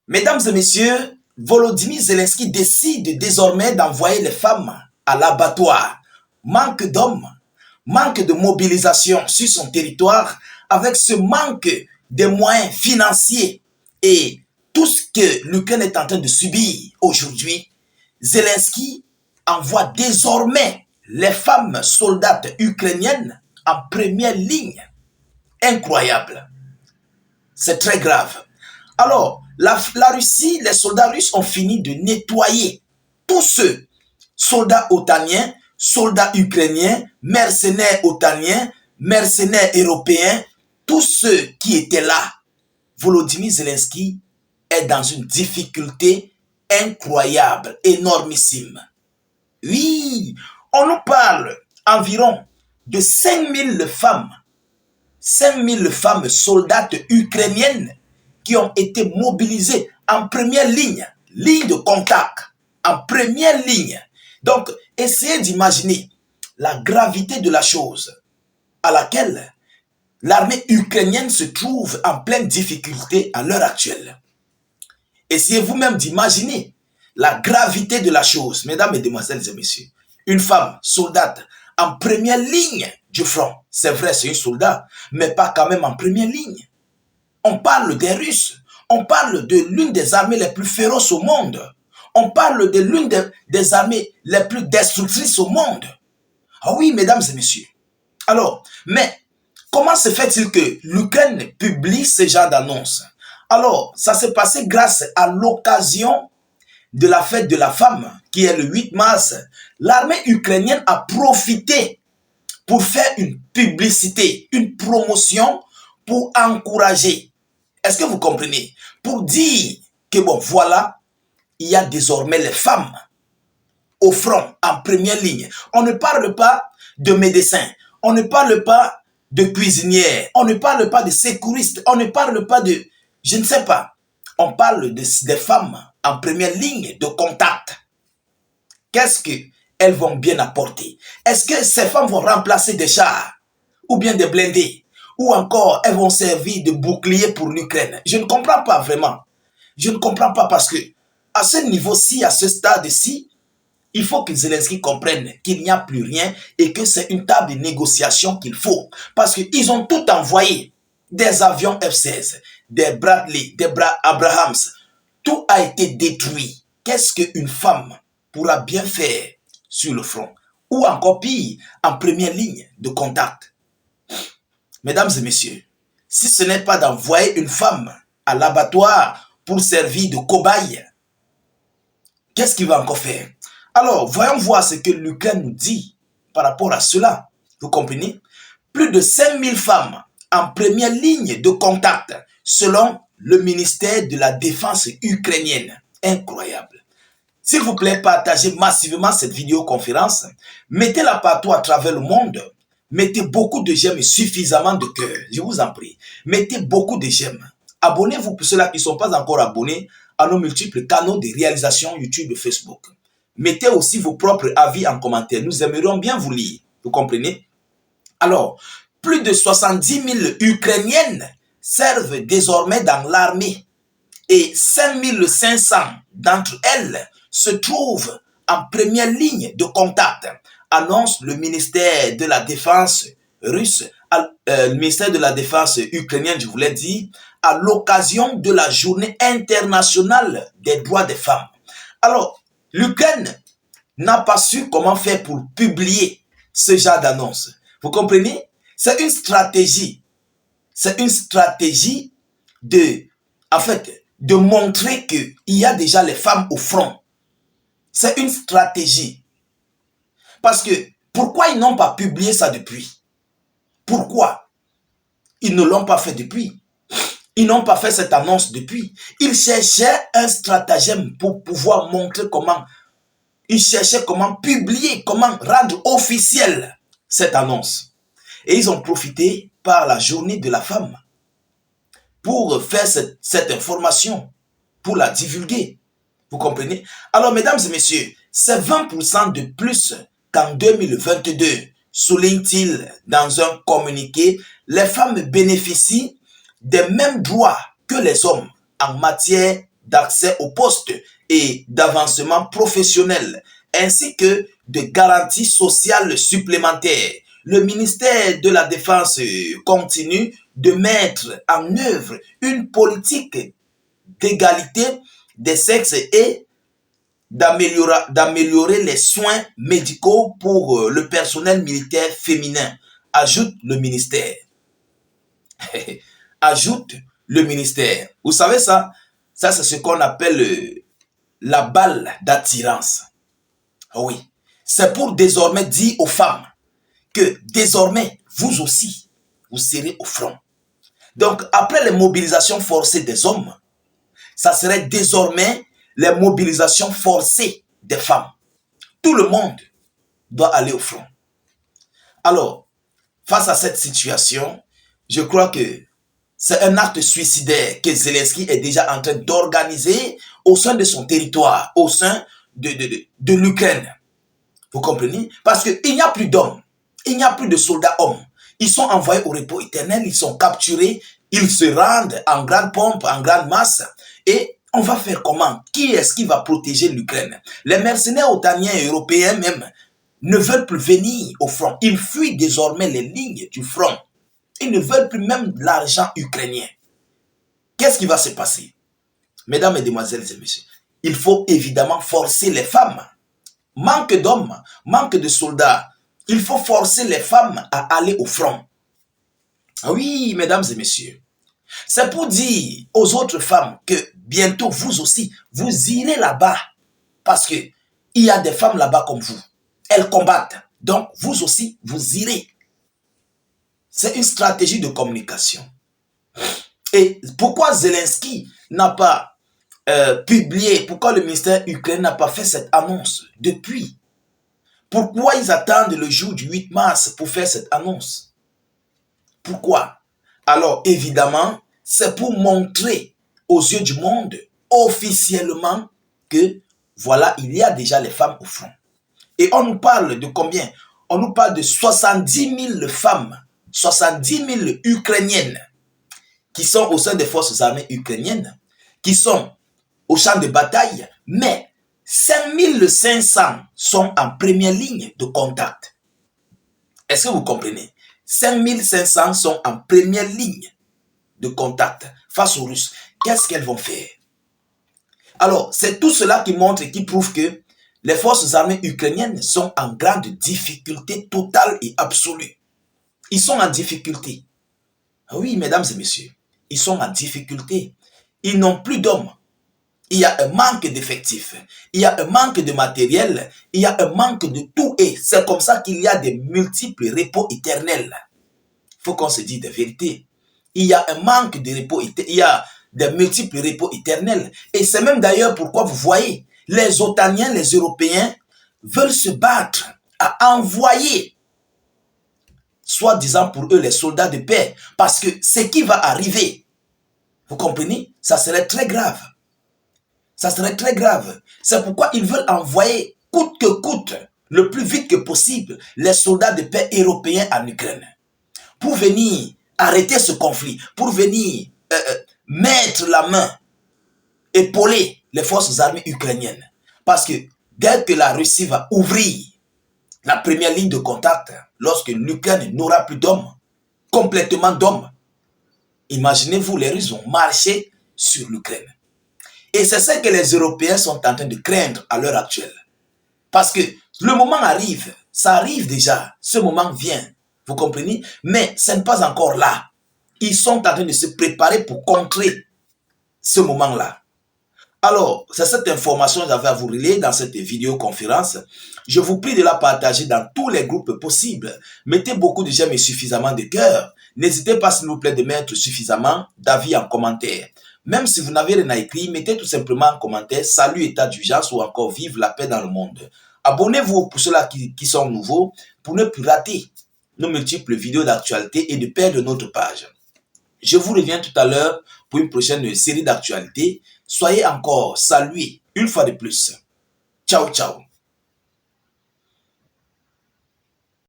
Mesdames et messieurs, Volodymyr Zelensky décide désormais d'envoyer les femmes à l'abattoir. Manque d'hommes, manque de mobilisation sur son territoire, avec ce manque de moyens financiers et tout ce que l'Ukraine est en train de subir aujourd'hui, Zelensky envoie désormais les femmes soldates ukrainiennes en première ligne. Incroyable. C'est très grave. Alors, la Russie, les soldats russes ont fini de nettoyer tous ceux, soldats otaniens, soldats ukrainiens, mercenaires otaniens, mercenaires européens, tous ceux qui étaient là. Volodymyr Zelensky est dans une difficulté incroyable, énormissime. Oui, on nous parle environ de 5000 femmes, 5000 femmes soldates ukrainiennes qui ont été mobilisées en première ligne, ligne de contact, en première ligne. Donc, essayez d'imaginer la gravité de la chose à laquelle l'armée ukrainienne se trouve en pleine difficulté à l'heure actuelle. Essayez vous-même d'imaginer la gravité de la chose, mesdames, mesdemoiselles et messieurs. Une femme soldate en première ligne du front. C'est vrai, c'est un soldat, mais pas quand même en première ligne. On parle des Russes. On parle de l'une des armées les plus féroces au monde. On parle de l'une des armées les plus destructrices au monde. Ah oui, mesdames et messieurs. Alors, mais comment se fait-il que l'Ukraine publie ce genre d'annonce? Alors, ça s'est passé grâce à l'occasion de la fête de la femme, qui est le 8 mars. L'armée ukrainienne a profité pour faire une publicité, une promotion pour encourager. Est-ce que vous comprenez? Pour dire que bon, voilà, il y a désormais les femmes au front, en première ligne. On ne parle pas de médecins, on ne parle pas de cuisinières, on ne parle pas de secouristes, on ne parle pas de, je ne sais pas, on parle des femmes en première ligne de contact. Qu'est-ce qu'elles vont bien apporter? Est-ce que ces femmes vont remplacer des chars ou bien des blindés? Ou encore, elles vont servir de bouclier pour l'Ukraine? Je ne comprends pas vraiment. Je ne comprends pas parce que à ce niveau-ci, à ce stade-ci, il faut que Zelensky comprenne qu'il n'y a plus rien et que c'est une table de négociation qu'il faut. Parce qu'ils ont tout envoyé. Des avions F-16, des Bradley, des Abrahams. Tout a été détruit. Qu'est-ce qu'une femme pourra bien faire sur le front? Ou encore pire, en première ligne de contact? Mesdames et messieurs, si ce n'est pas d'envoyer une femme à l'abattoir pour servir de cobaye, qu'est-ce qu'il va encore faire? Alors, voyons voir ce que l'Ukraine nous dit par rapport à cela. Vous comprenez? Plus de 5000 femmes en première ligne de contact, selon le ministère de la Défense ukrainienne. Incroyable. S'il vous plaît, partagez massivement cette vidéoconférence. Mettez-la partout à travers le monde. Mettez beaucoup de j'aime et suffisamment de cœur. Je vous en prie. Mettez beaucoup de j'aime. Abonnez-vous pour ceux-là qui ne sont pas encore abonnés à nos multiples canaux de réalisation YouTube et Facebook. Mettez aussi vos propres avis en commentaire. Nous aimerions bien vous lire. Vous comprenez? Alors, plus de 70 000 Ukrainiennes servent désormais dans l'armée et 5500 d'entre elles se trouvent en première ligne de contact, annonce le ministère de la Défense russe, le ministère de la Défense ukrainienne, je vous l'ai dit, à l'occasion de la journée internationale des droits des femmes. Alors, l'Ukraine n'a pas su comment faire pour publier ce genre d'annonce. Vous comprenez? C'est une stratégie. C'est une stratégie de, en fait, de montrer qu'il y a déjà les femmes au front. C'est une stratégie. Parce que, pourquoi ils n'ont pas publié ça depuis? Pourquoi ils ne l'ont pas fait depuis? Ils n'ont pas fait cette annonce depuis. Ils cherchaient un stratagème pour pouvoir montrer comment. Ils cherchaient comment publier, comment rendre officielle cette annonce. Et ils ont profité par la journée de la femme pour faire cette information, pour la divulguer. Vous comprenez? Alors, mesdames et messieurs, c'est 20% de plus qu'en 2022, souligne-t-il dans un communiqué. Les femmes bénéficient des mêmes droits que les hommes en matière d'accès au poste et d'avancement professionnel, ainsi que de garanties sociales supplémentaires. Le ministère de la Défense continue de mettre en œuvre une politique d'égalité des sexes et d'améliorer les soins médicaux pour le personnel militaire féminin, ajoute le ministère. Ajoute le ministère. Vous savez ça? Ça, c'est ce qu'on appelle la balle d'attirance. Oui. C'est pour désormais dire aux femmes que désormais, vous aussi, vous serez au front. Donc, après les mobilisations forcées des hommes, ça serait désormais les mobilisations forcées des femmes. Tout le monde doit aller au front. Alors, face à cette situation, je crois que c'est un acte suicidaire que Zelensky est déjà en train d'organiser au sein de son territoire, au sein de l'Ukraine. Vous comprenez? Parce qu'il n'y a plus d'hommes, il n'y a plus de soldats hommes. Ils sont envoyés au repos éternel, ils sont capturés, ils se rendent en grande pompe, en grande masse. Et on va faire comment? Qui est-ce qui va protéger l'Ukraine? Les mercenaires otaniens et européens même ne veulent plus venir au front. Ils fuient désormais les lignes du front. Ils ne veulent plus même l'argent ukrainien. Qu'est-ce qui va se passer? Mesdames, mesdemoiselles et messieurs, il faut évidemment forcer les femmes. Manque d'hommes, manque de soldats. Il faut forcer les femmes à aller au front. Oui, mesdames et messieurs. C'est pour dire aux autres femmes que bientôt vous aussi, vous irez là-bas. Parce que il y a des femmes là-bas comme vous. Elles combattent. Donc vous aussi, vous irez. C'est une stratégie de communication. Et pourquoi Zelensky n'a pas publié, pourquoi le ministère ukrainien n'a pas fait cette annonce depuis? Pourquoi ils attendent le jour du 8 mars pour faire cette annonce? Pourquoi? Alors évidemment, c'est pour montrer aux yeux du monde officiellement que voilà, il y a déjà les femmes au front. Et on nous parle de combien? On nous parle de 70 000 femmes, 70 000 Ukrainiennes qui sont au sein des forces armées ukrainiennes, qui sont au champ de bataille, mais 5 500 sont en première ligne de contact. Est-ce que vous comprenez? 5 500 sont en première ligne de contact face aux Russes. Qu'est-ce qu'elles vont faire? Alors, c'est tout cela qui montre et qui prouve que les forces armées ukrainiennes sont en grande difficulté totale et absolue. Ils sont en difficulté. Oui, mesdames et messieurs, ils sont en difficulté. Ils n'ont plus d'hommes. Il y a un manque d'effectifs. Il y a un manque de matériel. Il y a un manque de tout. Et c'est comme ça qu'il y a des multiples repos éternels. Il faut qu'on se dise des vérités. Il y a un manque de repos éternel. Il y a des multiples repos éternels. Et c'est même d'ailleurs pourquoi vous voyez, les Otaniens, les Européens veulent se battre à envoyer, soi-disant pour eux, les soldats de paix. Parce que ce qui va arriver, vous comprenez, ça serait très grave. Ça serait très grave. C'est pourquoi ils veulent envoyer, coûte que coûte, le plus vite que possible, les soldats de paix européens en Ukraine. Pour venir arrêter ce conflit, pour venir mettre la main, épauler les forces armées ukrainiennes. Parce que dès que la Russie va ouvrir la première ligne de contact, lorsque l'Ukraine n'aura plus d'hommes, complètement d'hommes, imaginez-vous, les Russes vont marcher sur l'Ukraine. Et c'est ce que les Européens sont en train de craindre à l'heure actuelle. Parce que le moment arrive, ça arrive déjà, ce moment vient, vous comprenez? Mais ce n'est pas encore là. Ils sont en train de se préparer pour contrer ce moment-là. Alors, c'est cette information que j'avais à vous relayer dans cette vidéoconférence. Je vous prie de la partager dans tous les groupes possibles. Mettez beaucoup de j'aime et suffisamment de cœur. N'hésitez pas, s'il vous plaît, de mettre suffisamment d'avis en commentaire. Même si vous n'avez rien à écrire, mettez tout simplement en commentaire « Salut, état d'urgence » ou encore « Vive la paix dans le monde ». Abonnez-vous pour ceux-là qui sont nouveaux pour ne plus rater nos multiples vidéos d'actualité et de perdre notre page. Je vous reviens tout à l'heure pour une prochaine série d'actualités. Soyez encore salués une fois de plus. Ciao, ciao.